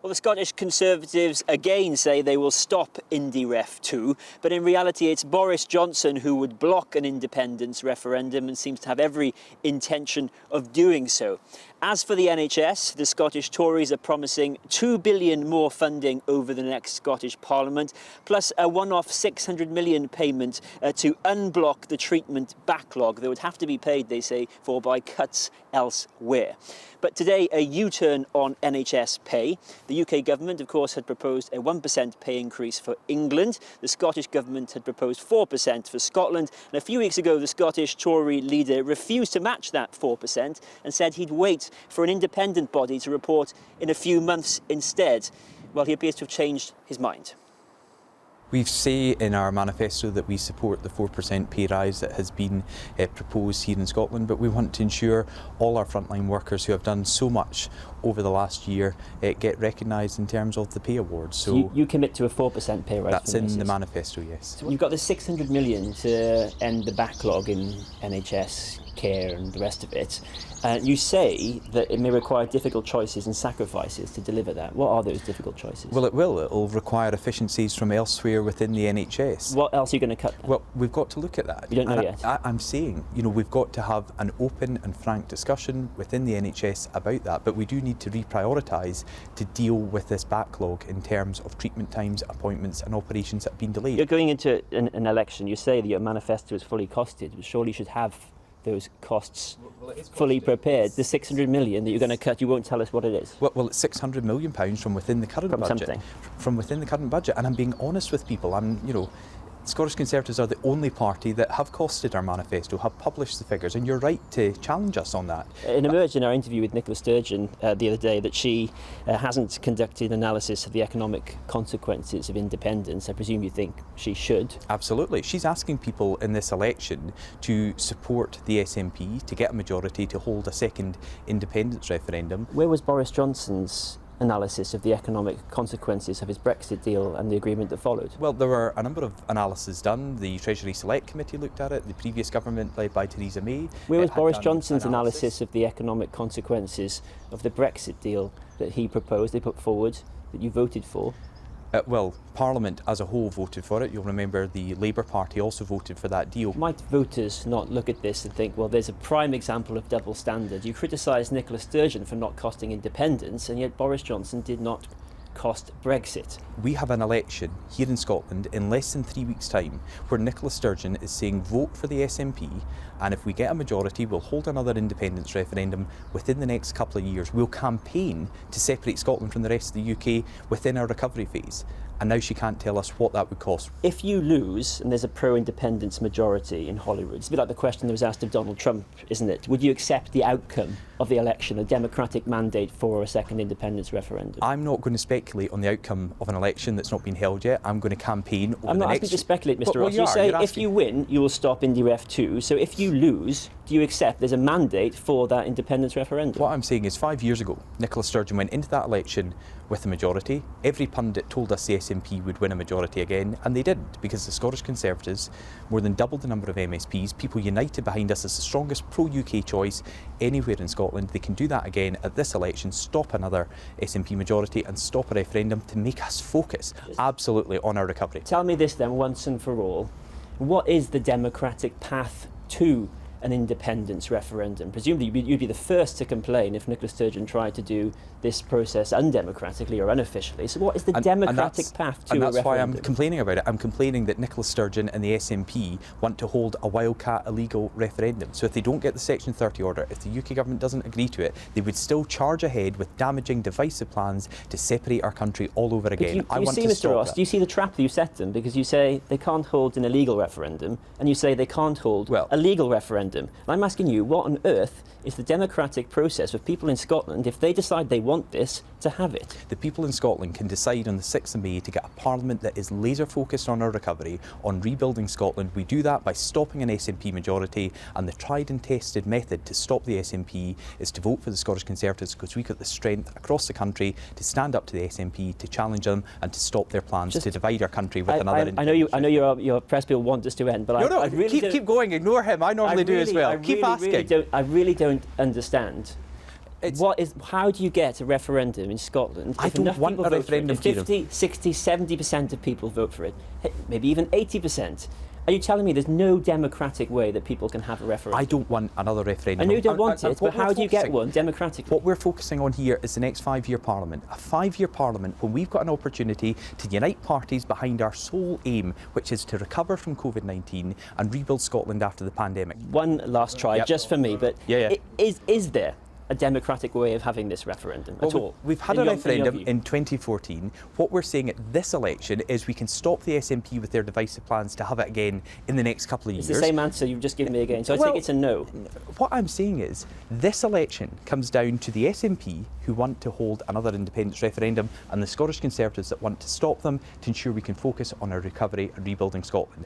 Well, the Scottish Conservatives again say they will stop Indyref2, but in reality it's Boris Johnson who would block an independence referendum and seems to have every intention of doing so. As for the NHS, the Scottish Tories are promising £2 billion more funding over the next Scottish Parliament, plus a one-off £600 million payment to unblock the treatment backlog that would have to be paid, they say, for by cuts elsewhere. But today, a U-turn on NHS pay. The UK government, of course, had proposed a 1% pay increase for England. The Scottish government had proposed 4% for Scotland. And a few weeks ago, the Scottish Tory leader refused to match that 4% and said he'd wait for an independent body to report in a few months instead. Well, he appears to have changed his mind. We say in our manifesto that we support the 4% pay rise that has been proposed here in Scotland, but we want to ensure all our frontline workers who have done so much over the last year get recognised in terms of the pay awards. So you commit to a 4% pay rise? That's in the manifesto, yes. So you've got the £600 million to end the backlog in NHS care and the rest of it. You say that it may require difficult choices and sacrifices to deliver that. What are those difficult choices? Well, it will. It will require efficiencies from elsewhere within the NHS. What else are you going to cut? Well, we've got to look at that. You don't know yet? I'm saying, we've got to have an open and frank discussion within the NHS about that, but we do need to reprioritise to deal with this backlog in terms of treatment times, appointments and operations that have been delayed. You're going into an election. You say that your manifesto is fully costed, but surely you should have those costs fully prepared. The 600 million that you're going to cut, you won't tell us what it is. Well, it's £600 million from within the current budget. Something. From within the current budget, and I'm being honest with people. Scottish Conservatives are the only party that have costed our manifesto, have published the figures, and you're right to challenge us on that. It emerged in our interview with Nicola Sturgeon the other day that she hasn't conducted analysis of the economic consequences of independence. I presume you think she should. Absolutely. She's asking people in this election to support the SNP, to get a majority, to hold a second independence referendum. Where was Boris Johnson's analysis of the economic consequences of his Brexit deal and the agreement that followed? Well, there were a number of analyses done. The Treasury Select Committee looked at it, the previous government led by Theresa May. Where was Boris Johnson's analysis of the economic consequences of the Brexit deal that he proposed, they put forward, that you voted for? Well, Parliament as a whole voted for it. You'll remember the Labour Party also voted for that deal. Might voters not look at this and think, well, there's a prime example of double standard? You criticised Nicola Sturgeon for not costing independence, and yet Boris Johnson did not cost Brexit. We have an election here in Scotland in less than 3 weeks' time where Nicola Sturgeon is saying vote for the SNP, and if we get a majority we'll hold another independence referendum within the next couple of years. We'll campaign to separate Scotland from the rest of the UK within our recovery phase. And now she can't tell us what that would cost. If you lose and there's a pro-independence majority in Holyrood, it's a bit like the question that was asked of Donald Trump, isn't it? Would you accept the outcome of the election, a democratic mandate for a second independence referendum? I'm not going to speculate on the outcome of an election that's not been held yet. I'm going to campaign over I'm not asking you to speculate, Mr. Ross. You say if you win, you will stop Indyref2. So if you lose, do you accept there's a mandate for that independence referendum? What I'm saying is 5 years ago, Nicola Sturgeon went into that election with a majority. Every pundit told us the SNP would win a majority again, and they didn't, because the Scottish Conservatives more than doubled the number of MSPs, people united behind us as the strongest pro-UK choice anywhere in Scotland. They can do that again at this election, stop another SNP majority and stop a referendum to make us focus absolutely on our recovery. Tell me this then, once and for all. What is the democratic path to an independence referendum? Presumably you'd be the first to complain if Nicola Sturgeon tried to do this process undemocratically or unofficially. So what is the democratic path to a referendum? And that's why I'm complaining about it. I'm complaining that Nicola Sturgeon and the SNP want to hold a wildcat illegal referendum. So if they don't get the Section 30 order, if the UK government doesn't agree to it, they would still charge ahead with damaging, divisive plans to separate our country all over again. Do you see, Mr. Ross, do you see the trap that you set them? Because you say they can't hold an illegal referendum, and you say they can't hold a legal referendum. And I'm asking you, what on earth is the democratic process of people in Scotland, if they decide they want this, to have it? The people in Scotland can decide on the 6th of May to get a parliament that is laser focused on our recovery, on rebuilding Scotland. We do that by stopping an SNP majority, and the tried and tested method to stop the SNP is to vote for the Scottish Conservatives, because we've got the strength across the country to stand up to the SNP, to challenge them and to stop their plans to divide our country with another independence. I know your press bill want us to end, but I really keep going, ignore him. I normally do as well. Keep asking. I really don't understand How do you get a referendum in Scotland I if don't enough want people a vote for it? referendum, If 50, 60, 70% of people vote for it, maybe even 80%. Are you telling me there's no democratic way that people can have a referendum? I don't want another referendum. I know you don't want it, but how do you get one democratically? What we're focusing on here is the next 5-year Parliament. A 5-year Parliament when we've got an opportunity to unite parties behind our sole aim, which is to recover from COVID-19 and rebuild Scotland after the pandemic. One last try, just for me, but is there a democratic way of having this referendum at all? We've had a referendum in 2014. What we're saying at this election is we can stop the SNP with their divisive plans to have it again in the next couple of years. It's the same answer you've just given me again, so I take it's a no. What I'm saying is this election comes down to the SNP who want to hold another independence referendum and the Scottish Conservatives that want to stop them to ensure we can focus on our recovery and rebuilding Scotland.